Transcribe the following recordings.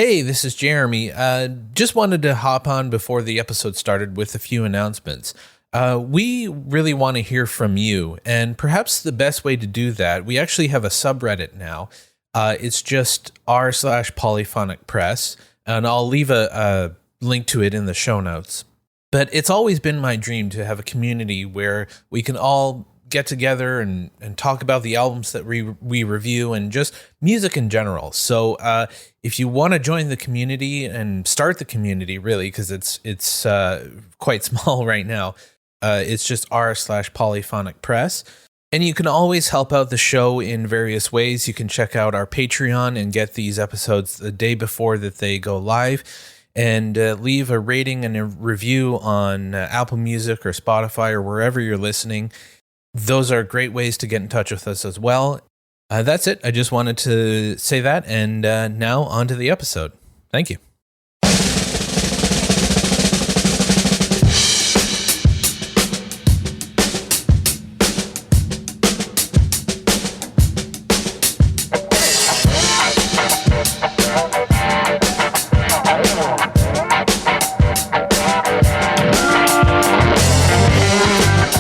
Hey, this is Jeremy. Just wanted to hop on before the episode started with a few announcements. We really want to hear from you, and perhaps the best way to do that, we actually have a subreddit now. It's just r/Polyphonic Press, and I'll leave a link to it in the show notes. But it's always been my dream to have a community where we can all get together and talk about the albums that we review and just music in general. So if you want to join the community and start the community, really, because it's quite small right now, it's just r/Polyphonic Press. And you can always help out the show in various ways. You can check out our Patreon and get these episodes the day before that they go live, and leave a rating and a review on Apple Music or Spotify or wherever you're listening. Those are great ways to get in touch with us as well. That's it. I just wanted to say that. And now on to the episode. Thank you.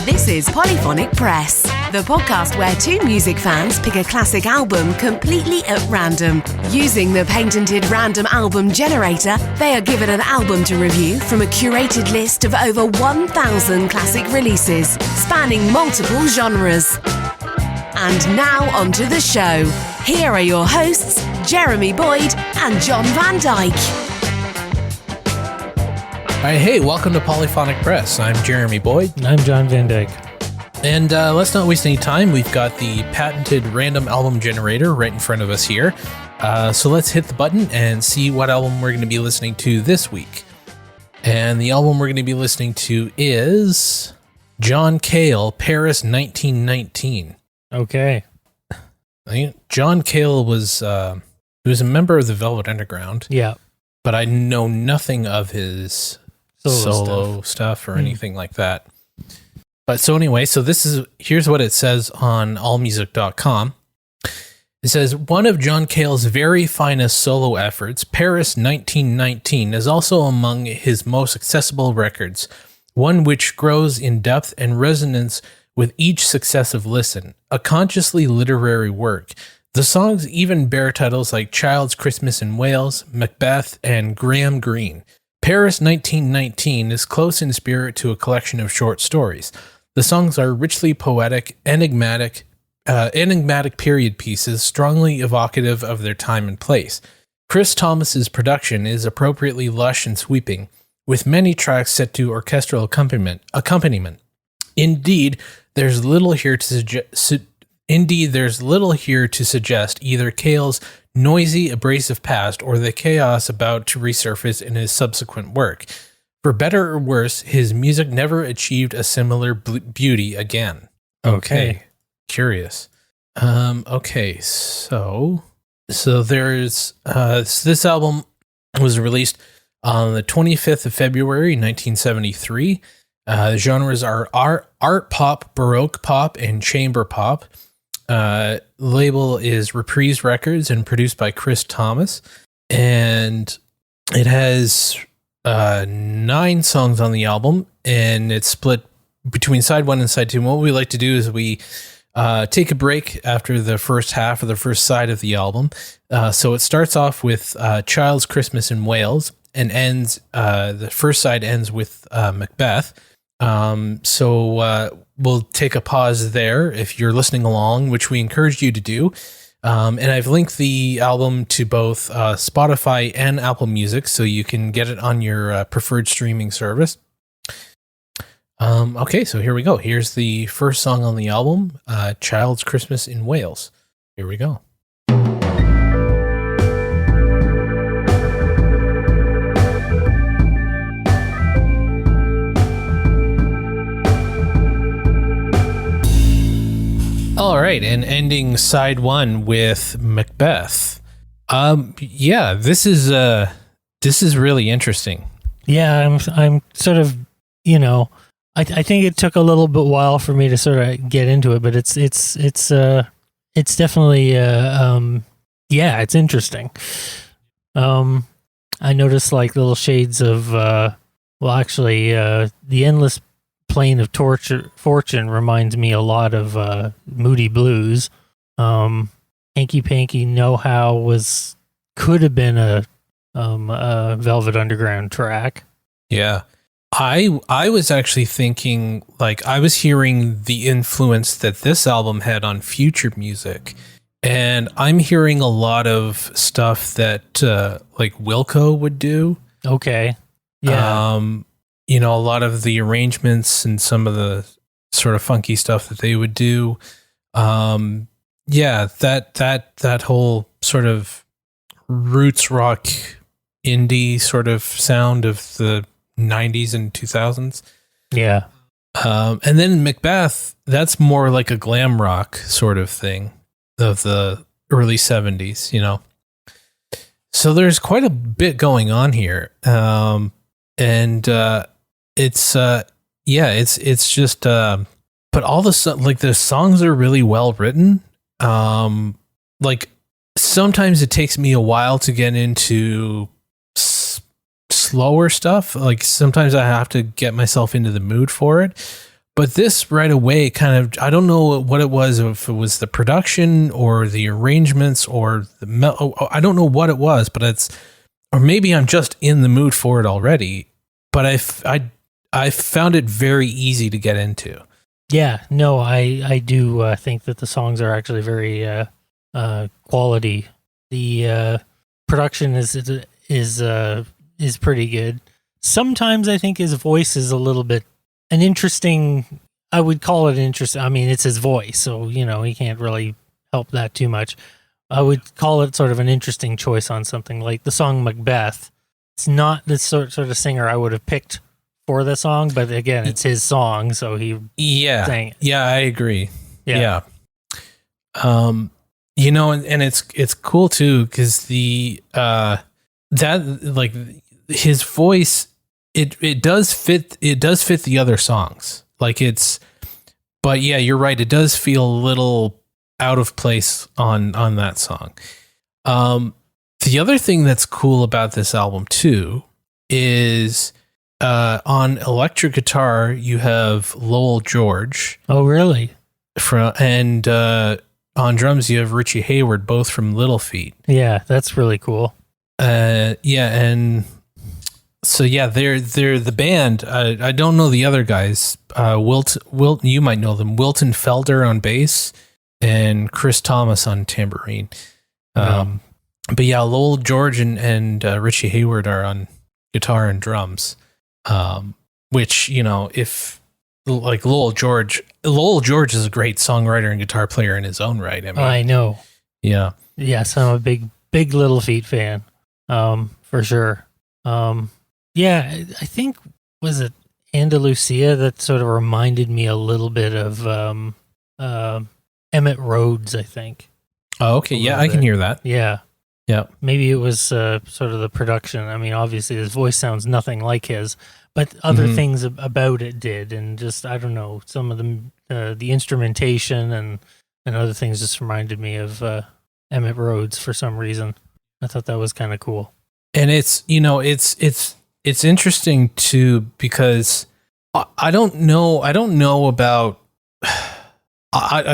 This is Polyphonic Press, the podcast where two music fans pick a classic album completely at random. Using the patented random album generator, they are given an album to review from a curated list of over 1,000 classic releases, spanning multiple genres. And now onto the show. Here are your hosts, Jeremy Boyd and John Van Dyke. All right, hey, welcome to Polyphonic Press. I'm Jeremy Boyd. And I'm John Van Dyke. And let's not waste any time. We've got the patented random album generator right in front of us here. So let's hit the button and see what album we're going to be listening to this week. And the album we're going to be listening to is John Cale, Paris 1919. Okay. I think John Cale was he was a member of the Velvet Underground. Yeah. But I know nothing of his solo stuff or anything like that. But so anyway, here's what it says on allmusic.com. It says, one of John Cale's very finest solo efforts, Paris 1919, is also among his most accessible records, one which grows in depth and resonance with each successive listen, a consciously literary work. The songs even bear titles like Child's Christmas in Wales, Macbeth, and Graham Greene. Paris 1919 is close in spirit to a collection of short stories. The songs are richly poetic, enigmatic period pieces, strongly evocative of their time and place. Chris Thomas's production is appropriately lush and sweeping, with many tracks set to orchestral accompaniment. Indeed, there's little here to suggest either Cale's noisy, abrasive past or the chaos about to resurface in his subsequent work. For better or worse, his music never achieved a similar beauty again. Okay. Curious. Okay, so there's this album was released on the 25th of February, 1973. The genres are art pop, baroque pop, and chamber pop. Label is Reprise Records and produced by Chris Thomas. And it has 9 songs on the album, and it's split between side 1 and side 2. And what we like to do is we take a break after the first half of the first side of the album. So it starts off with Child's Christmas in Wales and ends, the first side ends with Macbeth. So we'll take a pause there if you're listening along, which we encourage you to do. And I've linked the album to both Spotify and Apple Music, so you can get it on your preferred streaming service. Okay, so here we go. Here's the first song on the album, Child's Christmas in Wales. Here we go. All right, and ending side 1 with Macbeth. Yeah, this is really interesting. Yeah, I'm sort of, I think it took a little bit while for me to sort of get into it, but it's definitely, it's interesting. I noticed like little shades of, the endless plane of fortune reminds me a lot of Moody Blues. Hanky Panky Know How could have been a Velvet Underground track. Yeah. I was actually thinking, like, I was hearing the influence that this album had on future music, and I'm hearing a lot of stuff that like Wilco would do. Okay. Yeah. A lot of the arrangements and some of the sort of funky stuff that they would do. That whole sort of roots rock indie sort of sound of the 90s and 2000s. Yeah. And then Macbeth, that's more like a glam rock sort of thing of the early 70s, So there's quite a bit going on here. It's just but all the songs are really well written. Like sometimes it takes me a while to get into slower stuff. Like sometimes I have to get myself into the mood for it. But this right away kind of, I don't know what it was, if it was the production or the arrangements or I don't know what it was, but or maybe I'm just in the mood for it already. But I found it very easy to get into. Yeah, no, I do think that the songs are actually very quality. The production is pretty good. Sometimes I think his voice is a little bit an interesting. I would call it interesting. I mean, it's his voice, so he can't really help that too much. I would call it sort of an interesting choice on something like the song Macbeth. It's not the sort of singer I would have picked for the song, but again, it's his song, so he sang it. Yeah, I agree. Yeah. And it's cool too, because that like his voice, it does fit the other songs. But yeah, you're right, it does feel a little out of place on that song. The other thing that's cool about this album too is on electric guitar you have Lowell George. Oh, really? And on drums you have Richie Hayward, both from Little Feat. Yeah, that's really cool. And so yeah, they're the band. I don't know the other guys. Wilt, you might know them. Wilton Felder on bass and Chris Thomas on tambourine. But yeah, Lowell George and Richie Hayward are on guitar and drums. Which, if like Lowell George is a great songwriter and guitar player in his own right. I mean, I know. Yeah. Yes, I'm a big Little Feat fan. For sure. Yeah, I think, was it Andalusia that sort of reminded me a little bit of Emmett Rhodes, I think. Oh, okay. Yeah, I can hear that. Yeah. Yeah. Maybe it was sort of the production. I mean, obviously his voice sounds nothing like his, but other things about it did. And just, I don't know, some of the instrumentation and other things just reminded me of Emmett Rhodes for some reason. I thought that was kind of cool. And it's interesting too, because I don't know about,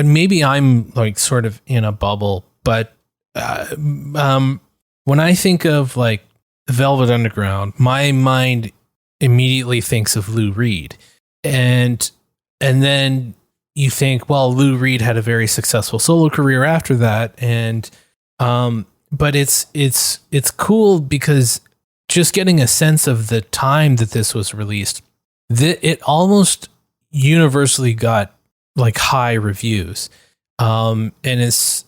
maybe I'm like sort of in a bubble, but when I think of like Velvet Underground, my mind immediately thinks of Lou Reed, and then you think, well, Lou Reed had a very successful solo career after that, and but it's cool because just getting a sense of the time that this was released, it almost universally got like high reviews, and it's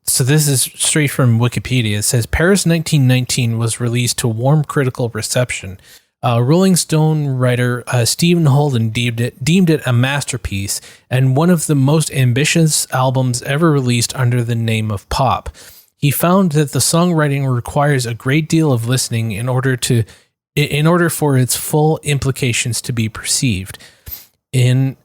so this is straight from Wikipedia. It says Paris 1919 was released to warm critical reception. Rolling Stone writer Stephen Holden deemed it a masterpiece and one of the most ambitious albums ever released under the name of pop. He found that the songwriting requires a great deal of listening in order for its full implications to be perceived. In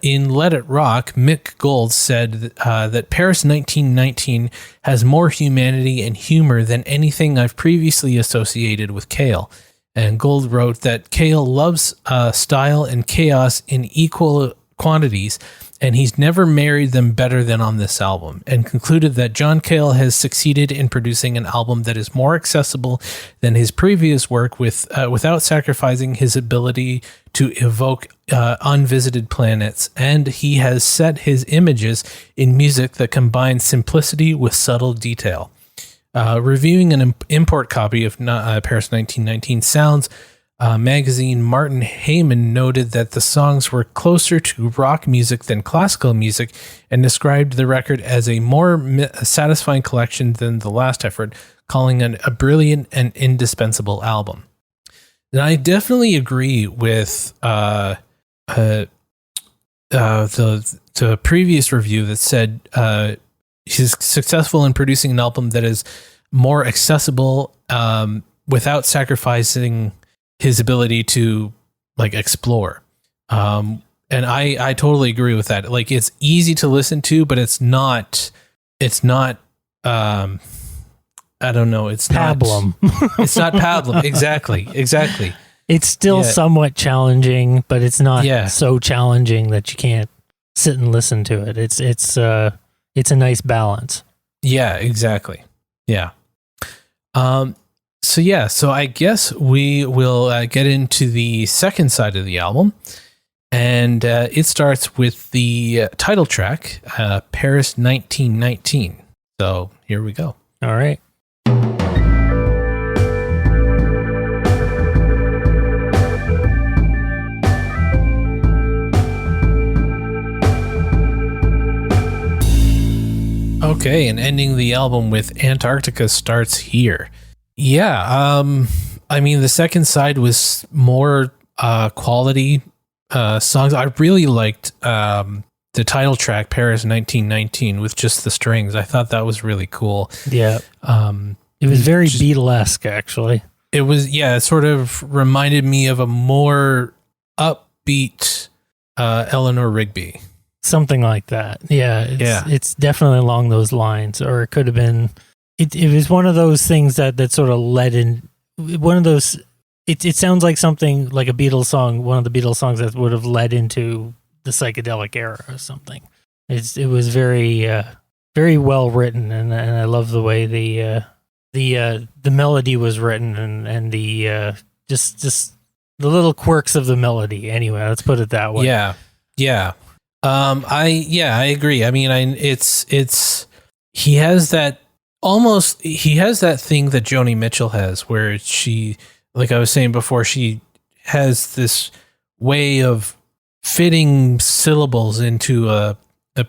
in Let It Rock, Mick Gold said that Paris 1919 has more humanity and humor than anything I've previously associated with Cale. And Gold wrote that Cale loves style and chaos in equal quantities, and he's never married them better than on this album, and concluded that John Cale has succeeded in producing an album that is more accessible than his previous work without sacrificing his ability to evoke unvisited planets, and he has set his images in music that combines simplicity with subtle detail. Reviewing an import copy of Paris 1919 Sounds magazine, Martin Heyman noted that the songs were closer to rock music than classical music and described the record as a more satisfying collection than the last effort, calling it a brilliant and indispensable album. And I definitely agree with the previous review that said he's successful in producing an album that is more accessible without sacrificing his ability to like explore. And I totally agree with that. Like, it's easy to listen to, but it's not I don't know. It's Pablum. It's not Pablum. Exactly. It's still somewhat challenging, but it's not so challenging that you can't sit and listen to it. It's a nice balance. Yeah, exactly. Yeah. So I guess we will get into the second side of the album, and it starts with the title track, Paris 1919. So here we go. All right. Okay, and ending the album with Antarctica Starts Here. Yeah, I mean, the second side was more quality songs. I really liked the title track, Paris 1919, with just the strings. I thought that was really cool. Yeah. It was very Beatlesque, actually. It was, it sort of reminded me of a more upbeat Eleanor Rigby. Something like that. Yeah. It's definitely along those lines, or it could have been. It was one of those things that sort of led in. One of those. It sounds like something like a Beatles song, one of the Beatles songs that would have led into the psychedelic era or something. It was very very well written, and I love the way the melody was written, and the just the little quirks of the melody. Anyway, let's put it that way. Yeah. I agree. I mean, he has that thing that Joni Mitchell has, where she, like I was saying before, she has this way of fitting syllables into a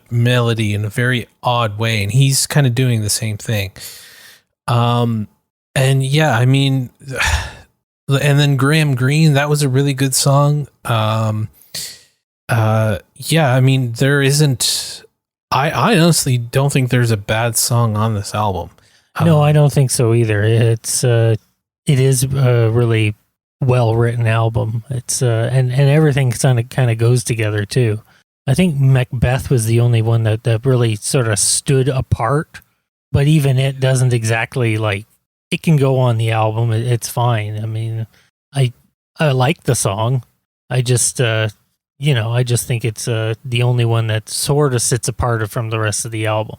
melody in a very odd way, and he's kind of doing the same thing. And yeah, I mean, and then Graham Greene, that was a really good song. Yeah, I mean, there isn't. I honestly don't think there's a bad song on this album. No, I don't think so either. It is a really well written album. It's and everything kind of goes together too. I think Macbeth was the only one that really sort of stood apart, but even it doesn't exactly like. It can go on the album. It's fine. I mean, I like the song. I just. I just think it's the only one that sort of sits apart from the rest of the album.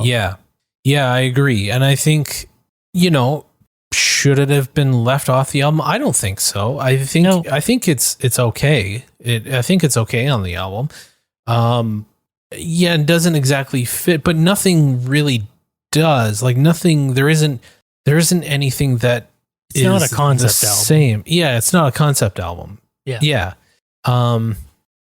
Yeah, I agree. And I think, should it have been left off the album? I don't think so. I think it's okay. I think it's okay on the album. It doesn't exactly fit, but nothing really does. Like nothing. There isn't anything that it's not a concept album. Same. Yeah, it's not a concept album. Yeah.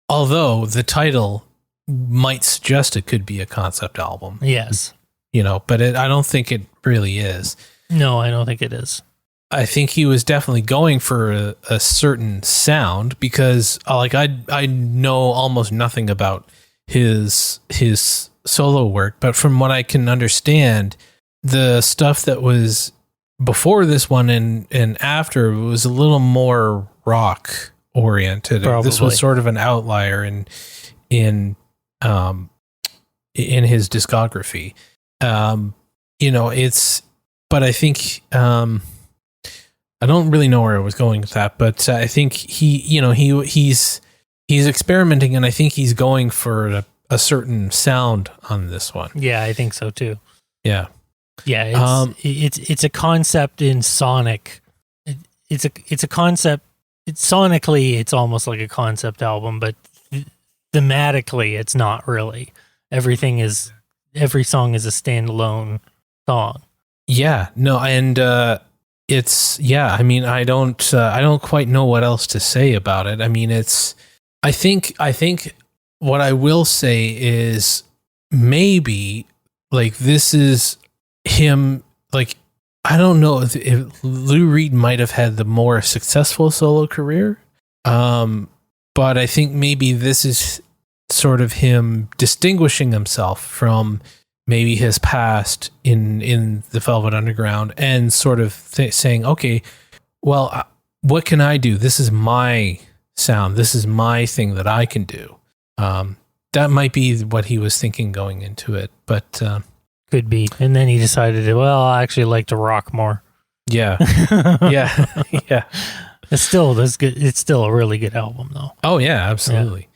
Although the title might suggest it could be a concept album. Yes. But I don't think it really is. No, I don't think it is. I think he was definitely going for a certain sound because I know almost nothing about his solo work, but from what I can understand, the stuff that was before this one and after was a little more rock oriented. Probably. This was sort of an outlier in his discography. But I think I don't really know where I was going with that, but I think he's experimenting, and I think he's going for a certain sound on this one. Yeah, I think so too. Yeah. Yeah, it's a concept in sonic. It's a concept. Sonically, it's almost like a concept album, but thematically, it's not really. Every song is a standalone song. Yeah, no, and I mean, I don't quite know what else to say about it. I mean, I think what I will say is maybe like this is him, like, I don't know if Lou Reed might have had the more successful solo career. But I think maybe this is sort of him distinguishing himself from maybe his past in the Velvet Underground, and sort of saying, okay, well, what can I do? This is my sound. This is my thing that I can do. That might be what he was thinking going into it, but could be. And then he decided, well, I actually like to rock more. Yeah. Yeah. Yeah. It's still good. It's still a really good album, though. Oh yeah, absolutely.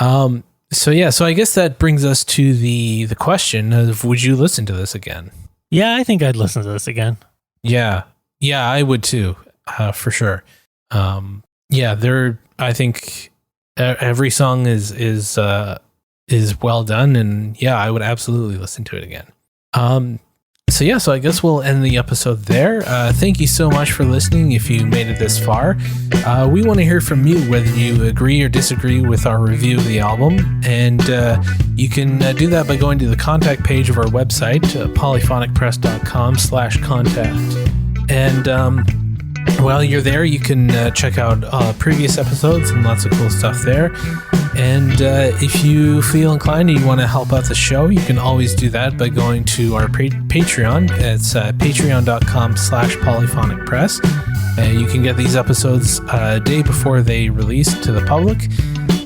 Yeah. So I guess that brings us to the question of, would you listen to this again? Yeah, I think I'd listen to this again. Yeah. Yeah, I would too, for sure. I think every song is well done, and yeah, I would absolutely listen to it again. So I guess we'll end the episode there. Thank you so much for listening. If you made it this far, we want to hear from you, whether you agree or disagree with our review of the album. And you can do that by going to the contact page of our website, polyphonicpress.com/contact. And while you're there, you can check out previous episodes and lots of cool stuff there. And if you feel inclined and you want to help out the show, you can always do that by going to our Patreon. It's patreon.com/polyphonicpress. You can get these episodes a day before they release to the public.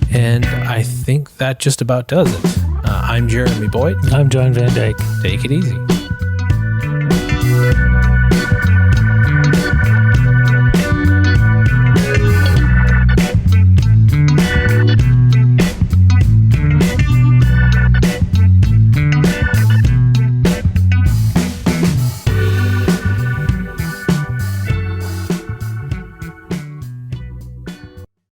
And I think that just about does it. I'm Jeremy Boyd. I'm John Van Dyke. Take it easy.